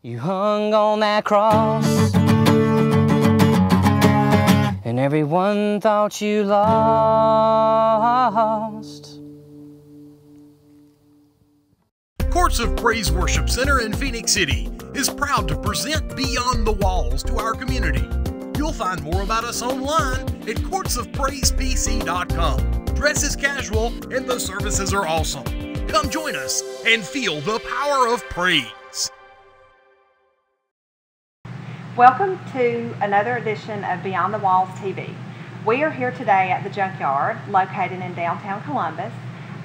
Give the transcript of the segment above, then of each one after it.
You hung on that cross, and everyone thought you lost. Courts of Praise Worship Center in Phoenix City is proud to present Beyond the Walls to our community. You'll find more about us online at courtsofpraisepc.com. Dress is casual and the services are awesome. Come join us and feel the power of praise. Welcome to another edition of Beyond the Walls TV. We are here today at the Junkyard located in downtown Columbus,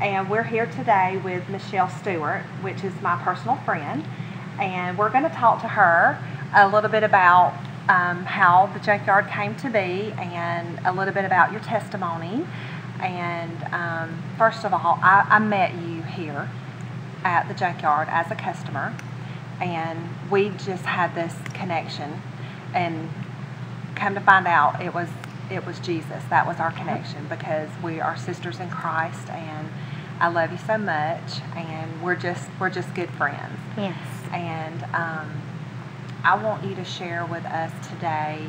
and we're here today with Michelle Stewart, which is my personal friend, and we're going to talk to her a little bit about how the Junkyard came to be and a little bit about your testimony. And first of all, I met you here at the Junkyard as a customer, and we just had this connection, and come to find out it was Jesus. That was our connection, because we are sisters in Christ, and I love you so much, and we're just good friends. Yes. And I want you to share with us today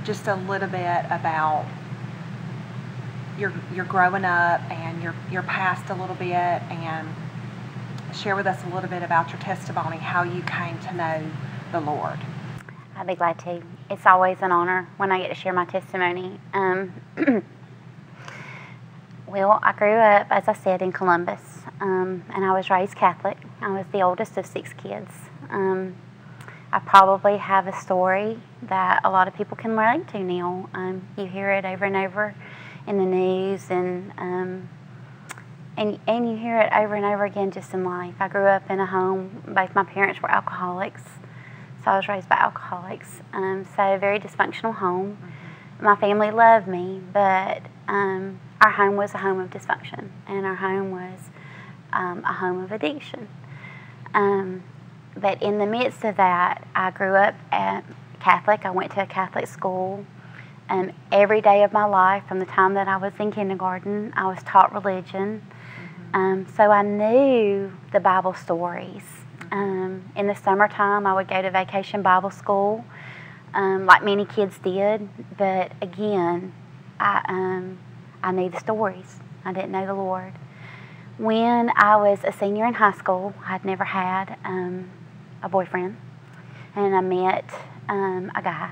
just a little bit about your growing up and your past a little bit, and share with us a little bit about your testimony, how you came to know the Lord. I'd be glad to. It's always an honor when I get to share my testimony. Well, I grew up, as I said, in Columbus, and I was raised Catholic. I was the oldest of 6 kids. I probably have a story that a lot of people can relate to now. You hear it over and over in the news, and you hear it over and over again just in life. I grew up in a home, both my parents were alcoholics, so I was raised by alcoholics. So a very dysfunctional home. My family loved me, but our home was a home of dysfunction, and our home was a home of addiction. But in the midst of that, I grew up Catholic. I went to a Catholic school. Every day of my life, from the time that I was in kindergarten, I was taught religion. So I knew the Bible stories. In the summertime, I would go to vacation Bible school, like many kids did. But again, I knew the stories. I didn't know the Lord. When I was a senior in high school, I'd never had a boyfriend, and I met a guy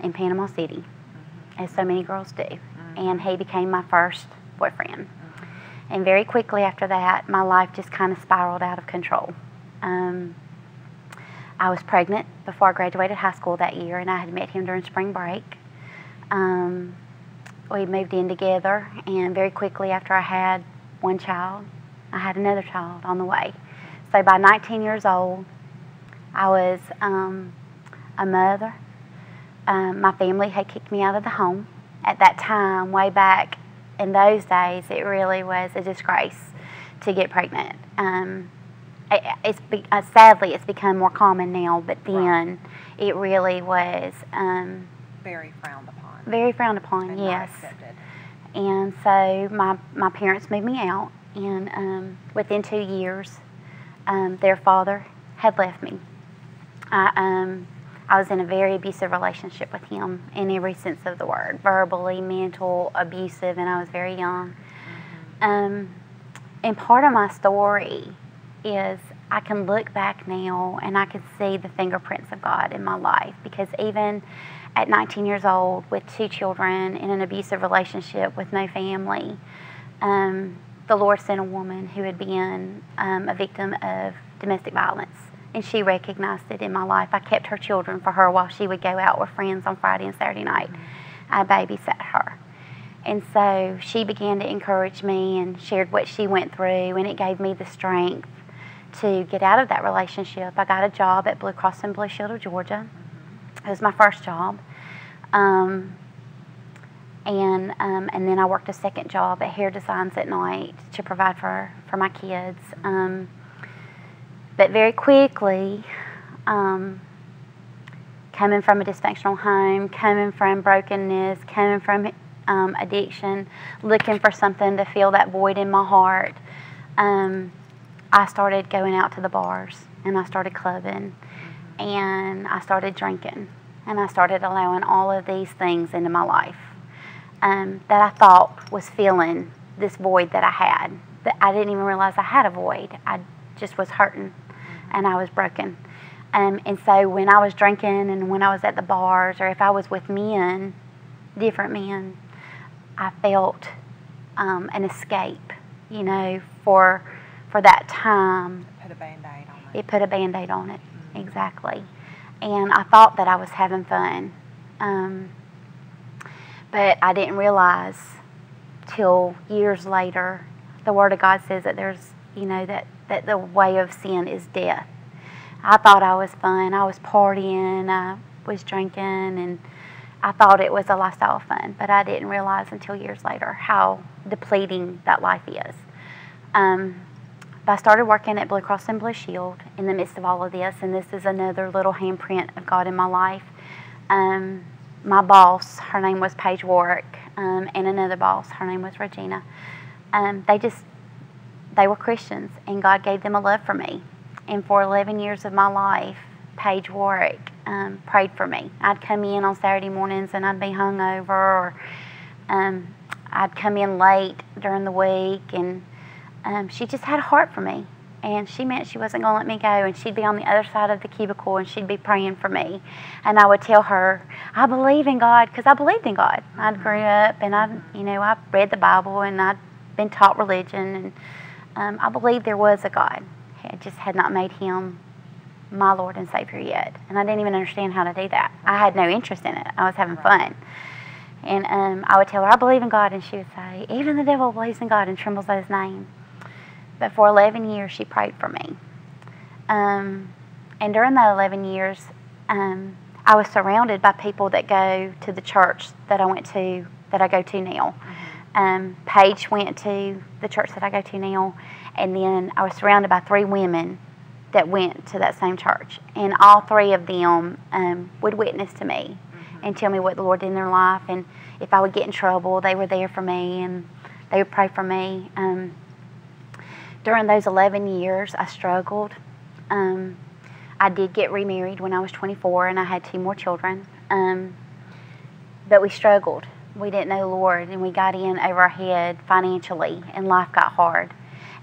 in Panama City, as so many girls do, and he became my first boyfriend. And very quickly after that, my life just kind of spiraled out of control. I was pregnant before I graduated high school that year, and I had met him during spring break. We moved in together, and very quickly after I had one child, I had another child on the way. So by 19 years old, I was a mother. My family had kicked me out of the home. At that time, way back in those days, it really was a disgrace to get pregnant. Sadly, it's become more common now, but then it really was Very frowned upon. Very frowned upon, and yes. not accepted. And so my parents moved me out, and within 2 years, their father had left me. I was in a very abusive relationship with him in every sense of the word, verbally, mental, abusive, and I was very young. And part of my story is I can look back now and I can see the fingerprints of God in my life, because even at 19 years old with 2 children in an abusive relationship with no family, the Lord sent a woman who had been a victim of domestic violence, and she recognized it in my life. I kept her children for her while she would go out with friends on Friday and Saturday night. I babysat her. And so she began to encourage me and shared what she went through, and it gave me the strength to get out of that relationship. I got a job at Blue Cross and Blue Shield of Georgia. It was my first job. And then I worked a second job at Hair Designs at night to provide for my kids. But very quickly, coming from a dysfunctional home, coming from brokenness, coming from addiction, looking for something to fill that void in my heart, I started going out to the bars. and I started clubbing, and I started drinking, and I started allowing all of these things into my life that I thought was filling this void that I had. That I didn't even realize I had a void. I just was hurting, and I was broken. And so when I was drinking and when I was at the bars, or if I was with men, different men, I felt an escape, you know, for that time. Put a Band-Aid on it. It put a Band-Aid on it, exactly. And I thought that I was having fun. But I didn't realize till years later, the Word of God says that there's, you know, that the way of sin is death. I thought I was fun. I was partying. I was drinking, and I thought it was a lifestyle of fun. But I didn't realize until years later how depleting that life is. But I started working at Blue Cross and Blue Shield in the midst of all of this, and this is another little handprint of God in my life. My boss, her name was Paige Warwick, and another boss, her name was Regina. They were Christians, and God gave them a love for me. And for 11 years of my life, Paige Warwick prayed for me. I'd come in on Saturday mornings and I'd be hungover, or I'd come in late during the week, and she just had a heart for me. And she meant she wasn't going to let me go, and she'd be on the other side of the cubicle, and she'd be praying for me. And I would tell her, I believe in God, because I believed in God. I grew up, and I read the Bible, and I'd been taught religion, and I believed there was a God. I just had not made Him my Lord and Savior yet. And I didn't even understand how to do that. I had no interest in it. I was having fun. And I would tell her, I believe in God, and she would say, even the devil believes in God and trembles at His name. But for 11 years, she prayed for me. And during that 11 years, I was surrounded by people that go to the church that I go to now. Paige went to the church that I go to now, and then I was surrounded by 3 women that went to that same church. And all 3 of them would witness to me and tell me what the Lord did in their life. And if I would get in trouble, they were there for me, and they would pray for me. During those 11 years, I struggled. I did get remarried when I was 24, and I had 2 more children. But we struggled. We didn't know the Lord, and we got in over our head financially, and life got hard.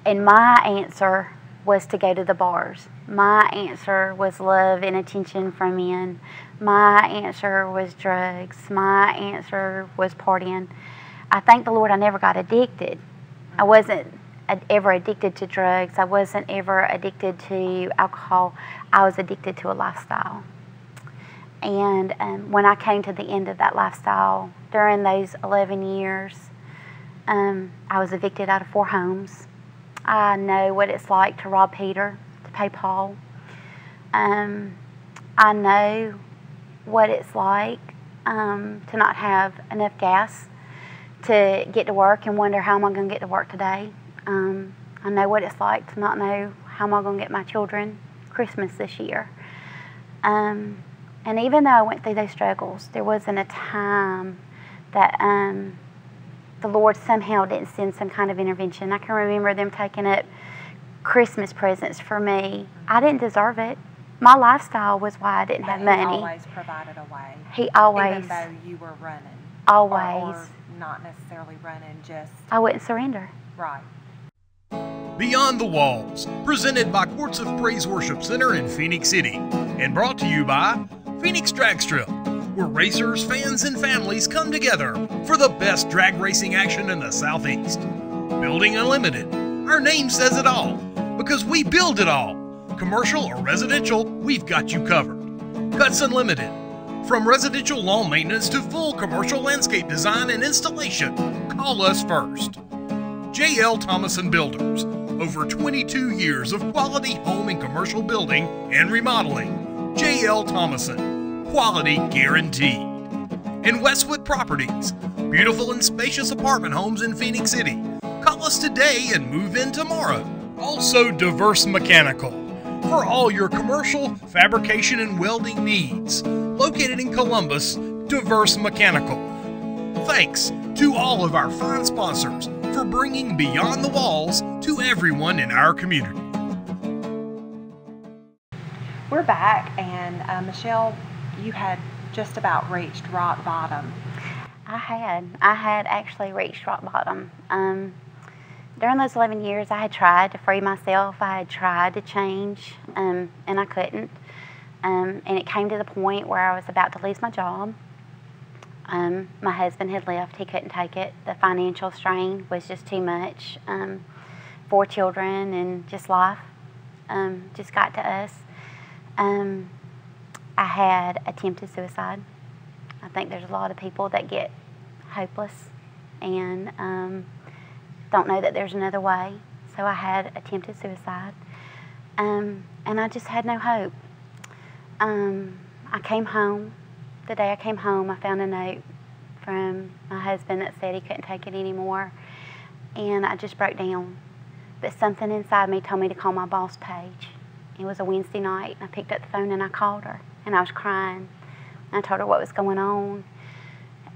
And my answer was to go to the bars. My answer was love and attention from men. My answer was drugs. My answer was partying. I thank the Lord I never got addicted. I wasn't ever addicted to drugs. I wasn't ever addicted to alcohol. I was addicted to a lifestyle. And when I came to the end of that lifestyle, during those 11 years, I was evicted out of 4 homes. I know what it's like to rob Peter to pay Paul. I know what it's like to not have enough gas to get to work and wonder how am I going to get to work today. I know what it's like to not know how am I going to get my children Christmas this year. And even though I went through those struggles, there wasn't a time that the Lord somehow didn't send some kind of intervention. I can remember them taking up Christmas presents for me. I didn't deserve it. My lifestyle was why I didn't have money. He always provided a way. He always. Even though you were running. Always. Or not necessarily running, just. I wouldn't surrender. Right. Beyond the Walls, presented by Courts of Praise Worship Center in Phoenix City, and brought to you by Phoenix Drag Strip, where racers, fans, and families come together for the best drag racing action in the Southeast. Building Unlimited, our name says it all, because we build it all. Commercial or residential, we've got you covered. Cuts Unlimited, from residential lawn maintenance to full commercial landscape design and installation, call us first. J.L. Thomas & Builders, over 22 years of quality home and commercial building and remodeling. J.L. Thomason, quality guaranteed. And Westwood Properties, beautiful and spacious apartment homes in Phoenix City. Call us today and move in tomorrow. Also Diverse Mechanical, for all your commercial, fabrication, and welding needs. Located in Columbus, Diverse Mechanical. Thanks to all of our fine sponsors for bringing Beyond the Walls to everyone in our community. We're back, and Michelle, you had just about reached rock bottom. I had actually reached rock bottom. During those 11 years, I had tried to free myself. I had tried to change, and I couldn't. And it came to the point where I was about to lose my job. My husband had left. He couldn't take it. The financial strain was just too much. 4 children and just life just got to us. I had attempted suicide. I think there's a lot of people that get hopeless and don't know that there's another way. So I had attempted suicide, and I just had no hope. I came home. The day I came home, I found a note from my husband that said he couldn't take it anymore, and I just broke down. But something inside me told me to call my boss, Paige. It was a Wednesday night, and I picked up the phone and I called her, and I was crying. I told her what was going on,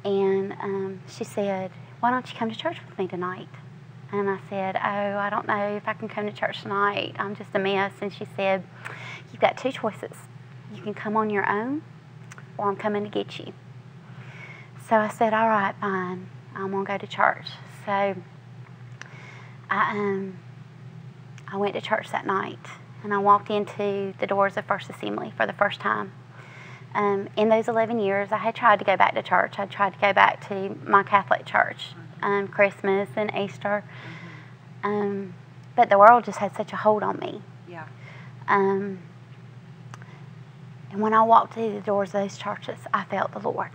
and she said, "Why don't you come to church with me tonight?" And I said, "Oh, I don't know if I can come to church tonight. I'm just a mess." And she said, "You've got 2 choices. You can come on your own, or I'm coming to get you." So I said, "All right, fine. I'm going to go to church." So I went to church that night, and I walked into the doors of First Assembly for the first time. In those 11 years, I had tried to go back to church. I tried to go back to my Catholic church, Christmas and Easter. But the world just had such a hold on me. Yeah. And when I walked through the doors of those churches, I felt the Lord.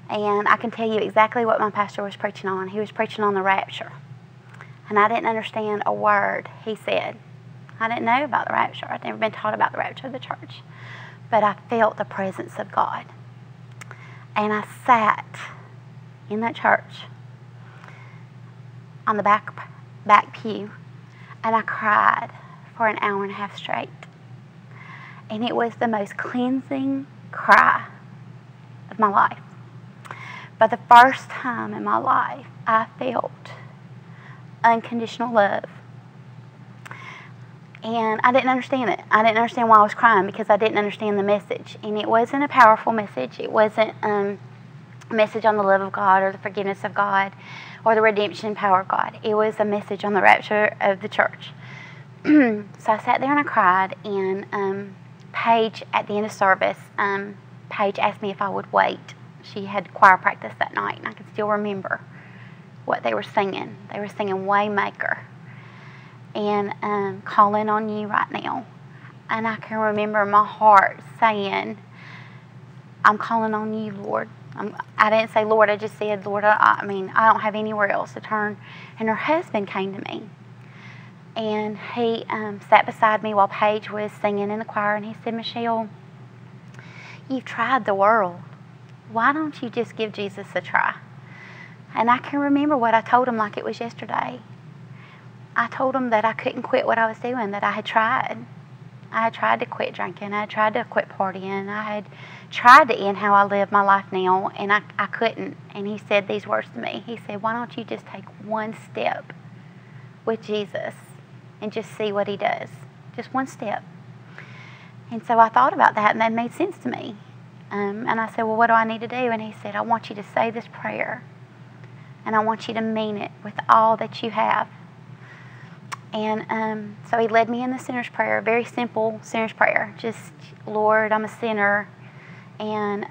And I can tell you exactly what my pastor was preaching on. He was preaching on the rapture. And I didn't understand a word he said. I didn't know about the rapture. I'd never been taught about the rapture of the church. But I felt the presence of God. And I sat in that church on the back pew, and I cried for an hour and a half straight. And it was the most cleansing cry of my life. For the first time in my life, I felt unconditional love. And I didn't understand it. I didn't understand why I was crying, because I didn't understand the message. And it wasn't a powerful message. It wasn't a message on the love of God or the forgiveness of God or the redemption power of God. It was a message on the rapture of the church. So I sat there and I cried, and Paige, at the end of service, Paige asked me if I would wait. She had choir practice that night, and I can still remember what they were singing. They were singing Waymaker and Calling on You Right Now. And I can remember my heart saying, "I'm calling on You, Lord." I didn't say Lord, I just said, "Lord, I don't have anywhere else to turn." And her husband came to me, and he sat beside me while Paige was singing in the choir, and he said, "Michelle, you've tried the world. Why don't you just give Jesus a try?" And I can remember what I told him like it was yesterday. I told him that I couldn't quit what I was doing, that I had tried. I had tried to quit drinking. I had tried to quit partying. I had tried to end how I live my life now, and I couldn't. And he said these words to me. He said, "Why don't you just take one step with Jesus and just see what he does? Just one step." And so I thought about that, and that made sense to me. And I said, "Well, what do I need to do?" And he said, "I want you to say this prayer, and I want you to mean it with all that you have." And so he led me in the sinner's prayer, a very simple sinner's prayer. Just, "Lord, I'm a sinner, and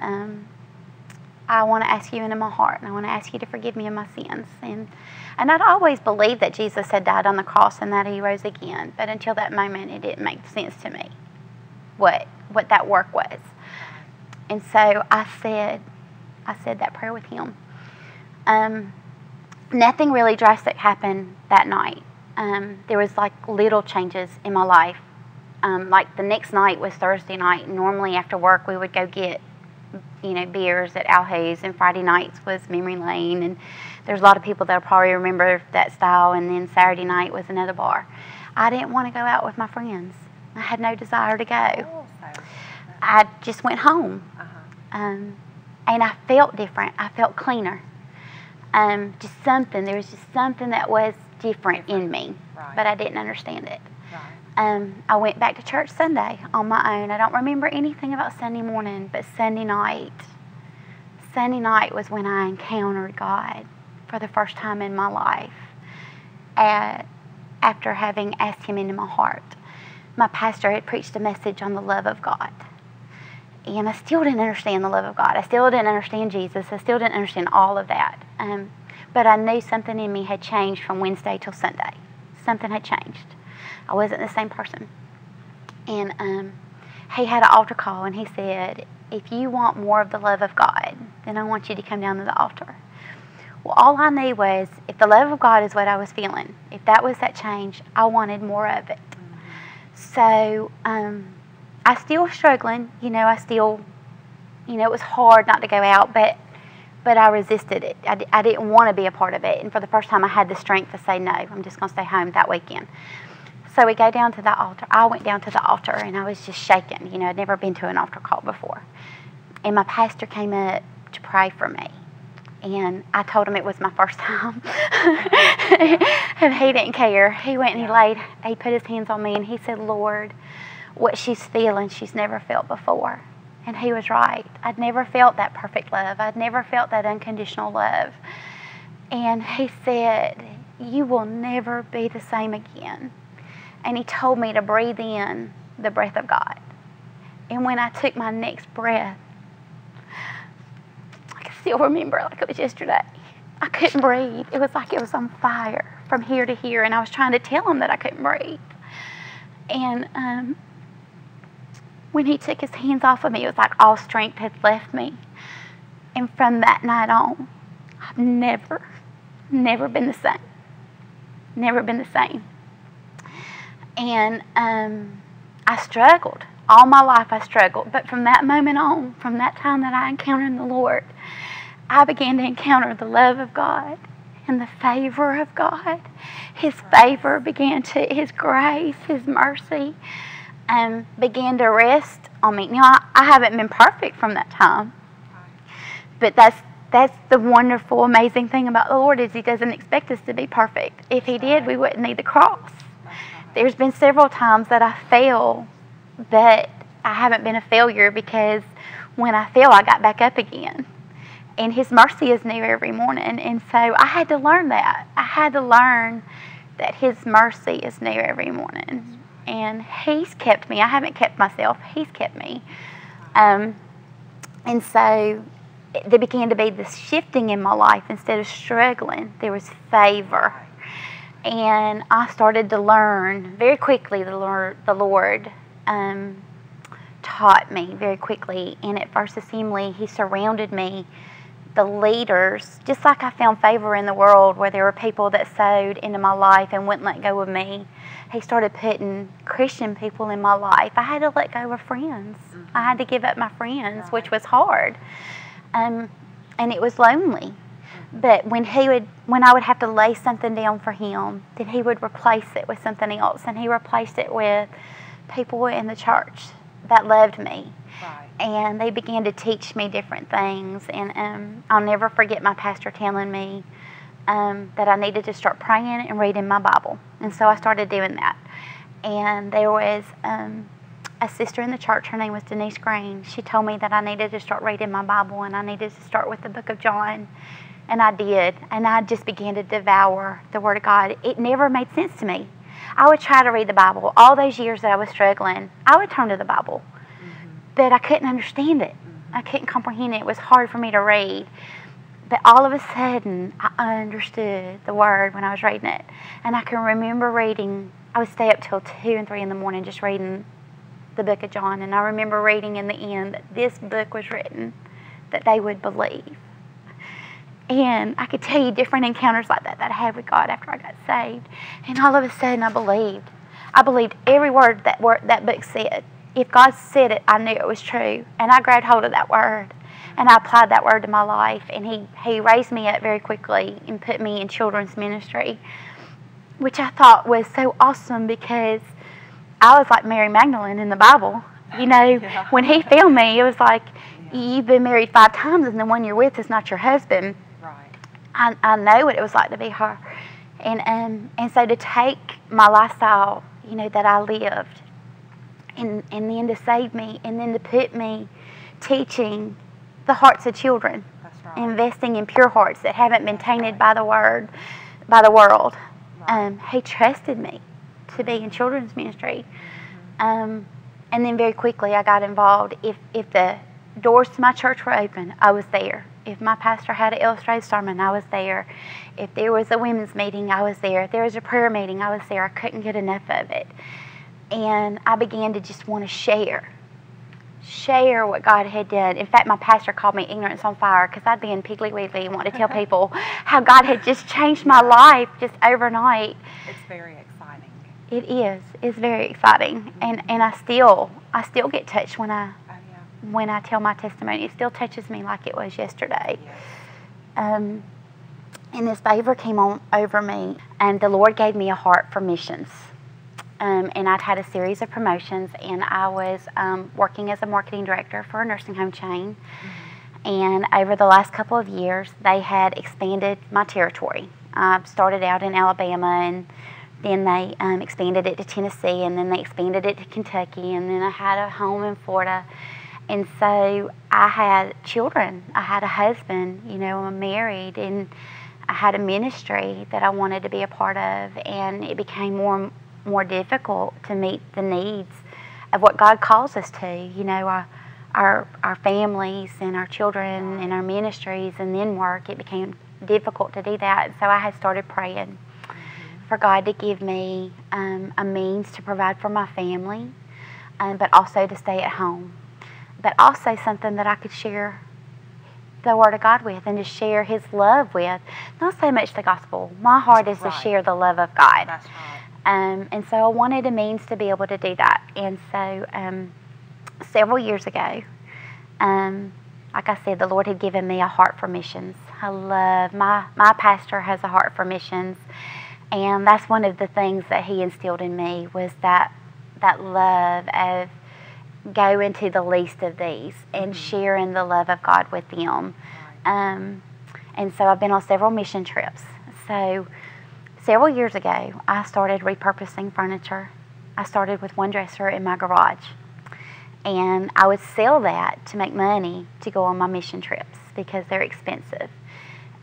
I want to ask you into my heart, and I want to ask you to forgive me of my sins." And I'd always believed that Jesus had died on the cross and that he rose again, but until that moment, it didn't make sense to me what that work was. And so I said that prayer with him. Nothing really drastic happened that night. There was like little changes in my life. Like the next night was Thursday night. Normally after work we would go get, beers at Al Hayes, and Friday nights was Memory Lane, and there's a lot of people that'll probably remember that style. And then Saturday night was another bar. I didn't want to go out with my friends. I had no desire to go. I just went home. And I felt different. I felt cleaner. There was just something that was different in me, right. But I didn't understand it. I went back to church Sunday on my own. I don't remember anything about Sunday morning, but Sunday night was when I encountered God for the first time in my life. After having asked Him into my heart. My pastor had preached a message on the love of God. And I still didn't understand the love of God. I still didn't understand Jesus. I still didn't understand all of that. But I knew something in me had changed from Wednesday till Sunday. Something had changed. I wasn't the same person. And he had an altar call, and he said, if you want more of the love of God, then I want you to come down to the altar. Well, all I knew was if the love of God is what I was feeling, if that was that change, I wanted more of it. So I still was struggling. It was hard not to go out, but I resisted it. I didn't want to be a part of it. And for the first time, I had the strength to say, no, I'm just going to stay home that weekend. So we go down to the altar. I went down to the altar, and I was just shaking. I'd never been to an altar call before. And my pastor came up to pray for me. And I told him it was my first time. And he didn't care. He went and he put his hands on me, and he said, Lord, what she's feeling, she's never felt before. And he was right. I'd never felt that perfect love. I'd never felt that unconditional love. And he said, you will never be the same again. And he told me to breathe in the breath of God. And when I took my next breath, still remember like it was yesterday. I couldn't breathe. It was like it was on fire from here to here, and I was trying to tell him that I couldn't breathe. And when he took his hands off of me, it was like all strength had left me. And from that night on, I've never been the same. Never been the same. And I struggled. All my life I struggled. But from that moment on, from that time that I encountered the Lord, I began to encounter the love of God and the favor of God. His favor His grace, His mercy, began to rest on me. Now, I haven't been perfect from that time, but that's the wonderful, amazing thing about the Lord is He doesn't expect us to be perfect. If He did, we wouldn't need the cross. There's been several times that I fail, but I haven't been a failure because when I fell, I got back up again. And His mercy is new every morning. And so I had to learn that. I had to learn that His mercy is new every morning. And He's kept me. I haven't kept myself. He's kept me. And so there began to be this shifting in my life. Instead of struggling, there was favor. And I started to learn very quickly. The Lord taught me very quickly. And at First Assembly, He surrounded me, the leaders, just like I found favor in the world where there were people that sowed into my life and wouldn't let go of me. He started putting Christian people in my life. I had to let go of friends. I had to give up my friends, which was hard. And it was lonely. But when I would have to lay something down for Him, then He would replace it with something else. And He replaced it with people in the church that loved me. Right. And they began to teach me different things. And I'll never forget my pastor telling me that I needed to start praying and reading my Bible. And so I started doing that. And there was a sister in the church, her name was Denise Green. She told me that I needed to start reading my Bible and I needed to start with the book of John. And I did. And I just began to devour the Word of God. It never made sense to me. I would try to read the Bible. All those years that I was struggling, I would turn to the Bible. But I couldn't understand it. I couldn't comprehend it. It was hard for me to read. But all of a sudden, I understood the Word when I was reading it. And I can remember reading, I would stay up till 2 and 3 in the morning just reading the book of John. And I remember reading in the end that this book was written that they would believe. And I could tell you different encounters like that I had with God after I got saved. And all of a sudden, I believed. I believed every word that book said. If God said it, I knew it was true. And I grabbed hold of that word. And I applied that word to my life. And He raised me up very quickly and put me in children's ministry, which I thought was so awesome because I was like Mary Magdalene in the Bible. When He found me, it was like, you've been married 5 times and the one you're with is not your husband. Right. I know what it was like to be her. And so to take my lifestyle you know, that I lived. And then to save me, and then to put me teaching the hearts of children, That's right. investing in pure hearts that haven't been tainted by the world. Right. He trusted me to be in children's ministry. And then very quickly I got involved. If the doors to my church were open, I was there. If my pastor had an illustrated sermon, I was there. If there was a women's meeting, I was there. If there was a prayer meeting, I was there. I couldn't get enough of it. And I began to just want to share what God had done. In fact, my pastor called me ignorance on fire because I'd be in Piggly Wiggly and want to tell people how God had just changed my life just overnight. It's very exciting. It is. It's very exciting, and I still get touched when I tell my testimony. It still touches me like it was yesterday. Yes. And this favor came over me, and the Lord gave me a heart for missions. And I'd had a series of promotions, and I was working as a marketing director for a nursing home chain. And over the last couple of years, they had expanded my territory. I started out in Alabama, and then they expanded it to Tennessee, and then they expanded it to Kentucky, and then I had a home in Florida. And so I had children. I had a husband, you know, I'm married, and I had a ministry that I wanted to be a part of, and it became more difficult to meet the needs of what God calls us to, you know, our families and our children and our ministries and then work. It became difficult to do that, and so I had started praying for God to give me a means to provide for my family, but also to stay at home, but also something that I could share the Word of God with and to share His love with. Not so much the gospel. My heart is to share the love of God. That's right. And so I wanted a means to be able to do that. And so several years ago, like I said, the Lord had given me a heart for missions. I love, my pastor has a heart for missions. And that's one of the things that he instilled in me was that love of going to the least of these and sharing the love of God with them. And so I've been on several mission trips. So several years ago, I started repurposing furniture. I started with one dresser in my garage. And I would sell that to make money to go on my mission trips because they're expensive.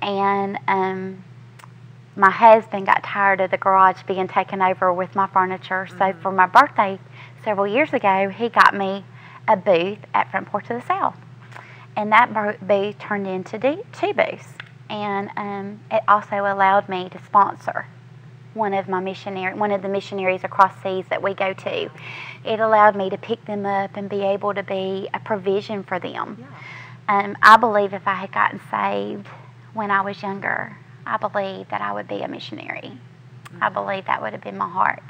And my husband got tired of the garage being taken over with my furniture. So for my birthday several years ago, he got me a booth at Front Porch of the South. And that booth turned into two booths. And it also allowed me to sponsor one of the missionaries across seas that we go to. It allowed me to pick them up and be able to be a provision for them. Yeah. I believe if I had gotten saved when I was younger, I believe that I would be a missionary. I believe that would have been my heart.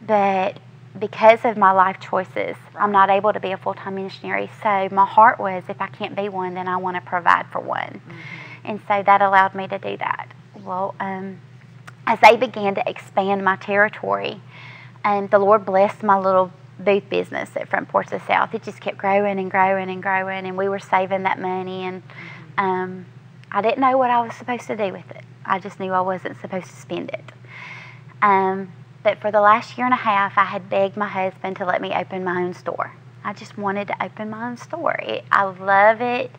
But because of my life choices, I'm not able to be a full-time missionary. So my heart was, if I can't be one, then I want to provide for one. And so that allowed me to do that. Well, as they began to expand my territory, and the Lord blessed my little booth business at Front Porch of the South. It just kept growing and growing and growing, and we were saving that money, and I didn't know what I was supposed to do with it. I just knew I wasn't supposed to spend it. But for the last year and a half, I had begged my husband to let me open my own store. I just wanted to open my own store. I love it.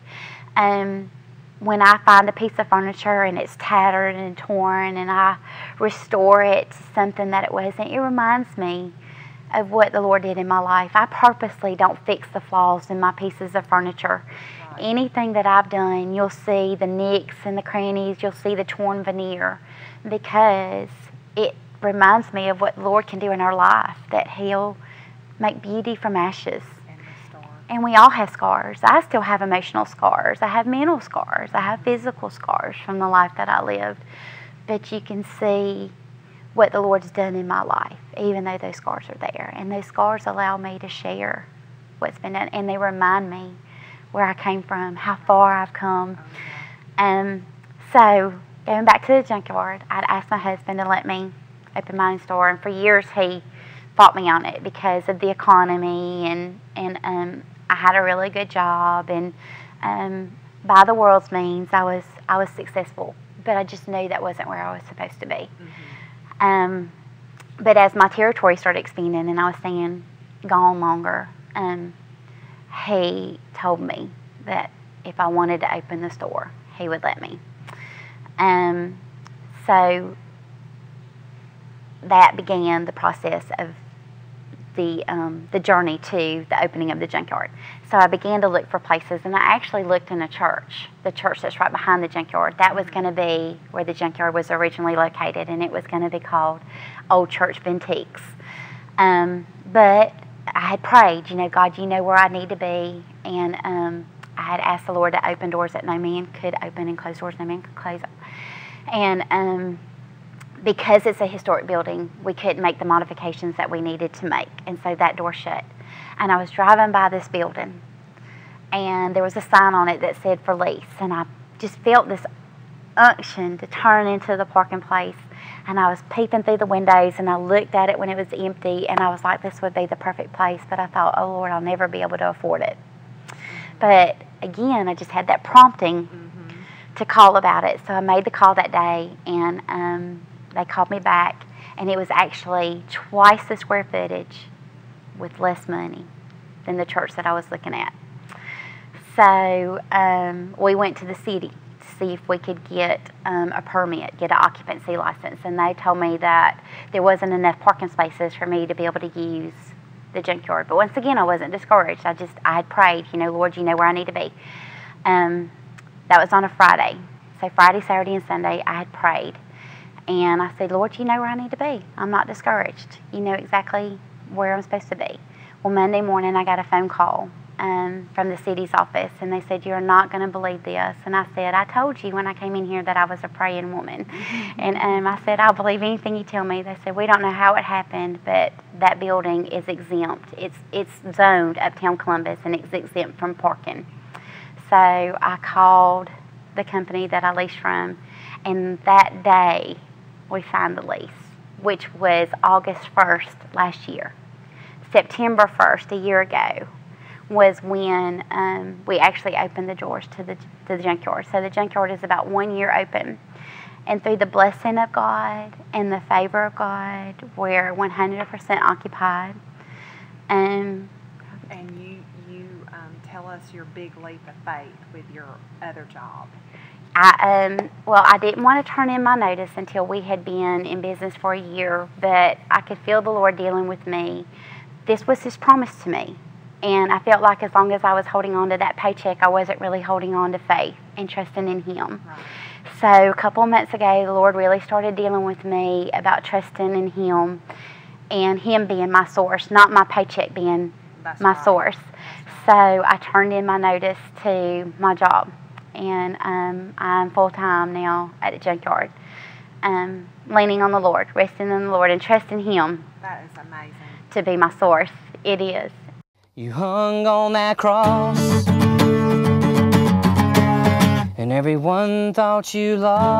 When I find a piece of furniture and it's tattered and torn and I restore it to something that it wasn't, it reminds me of what the Lord did in my life. I purposely don't fix the flaws in my pieces of furniture. Right. Anything that I've done, you'll see the nicks and the crannies, you'll see the torn veneer, because it reminds me of what the Lord can do in our life, that He'll make beauty from ashes. And we all have scars. I still have emotional scars. I have mental scars. I have physical scars from the life that I lived. But you can see what the Lord's done in my life, even though those scars are there. And those scars allow me to share what's been done. And they remind me where I came from, how far I've come. So going back to the junkyard, I'd asked my husband to let me open my own store. And for years he fought me on it because of the economy, and I had a really good job, and by the world's means, I was successful. But I just knew that wasn't where I was supposed to be. But as my territory started expanding and I was staying gone longer, he told me that if I wanted to open the store, he would let me. So that began the process of the journey to the opening of the junkyard. So I began to look for places, and I actually looked in a church, the church that's right behind the junkyard. That was going to be where the junkyard was originally located, and it was going to be called Old Church Benteeks. But I had prayed, you know, God, you know where I need to be, and I had asked the Lord to open doors that no man could open and close doors no man could close. And because it's a historic building, we couldn't make the modifications that we needed to make, and so that door shut. And I was driving by this building, and there was a sign on it that said for lease, and I just felt this unction to turn into the parking place. And I was peeping through the windows, and I looked at it when it was empty, and I was like, this would be the perfect place. But I thought, oh Lord, I'll never be able to afford it. But again, I just had that prompting to call about it. So I made the call that day, and they called me back, and it was actually twice the square footage with less money than the church that I was looking at. So we went to the city to see if we could get a permit, get an occupancy license, and they told me that there wasn't enough parking spaces for me to be able to use the junkyard. But once again, I wasn't discouraged. I had prayed, you know, Lord, you know where I need to be. That was on a Friday. So Friday, Saturday, and Sunday, I had prayed. And I said, Lord, you know where I need to be. I'm not discouraged. You know exactly where I'm supposed to be. Well, Monday morning, I got a phone call from the city's office, and they said, you're not going to believe this. And I said, I told you when I came in here that I was a praying woman. And I said, I'll believe anything you tell me. They said, we don't know how it happened, but that building is exempt. It's zoned Uptown Columbus, and it's exempt from parking. So I called the company that I leased from, and that day we signed the lease, which was August 1st last year. September 1st, a year ago, was when we actually opened the doors to the junkyard. So the junkyard is about 1 year open. And through the blessing of God and the favor of God, we're 100% occupied. And you tell us your big leap of faith with your other job. Well, I didn't want to turn in my notice until we had been in business for a year, but I could feel the Lord dealing with me. This was His promise to me, and I felt like as long as I was holding on to that paycheck, I wasn't really holding on to faith and trusting in Him. Right. So a couple of months ago, the Lord really started dealing with me about trusting in Him and Him being my source, not my paycheck being my source. So I turned in my notice to my job. And I'm full-time now at the junkyard, leaning on the Lord, resting in the Lord, and trusting Him. That is amazing. To be my source. It is. You hung on that cross, and everyone thought you lost.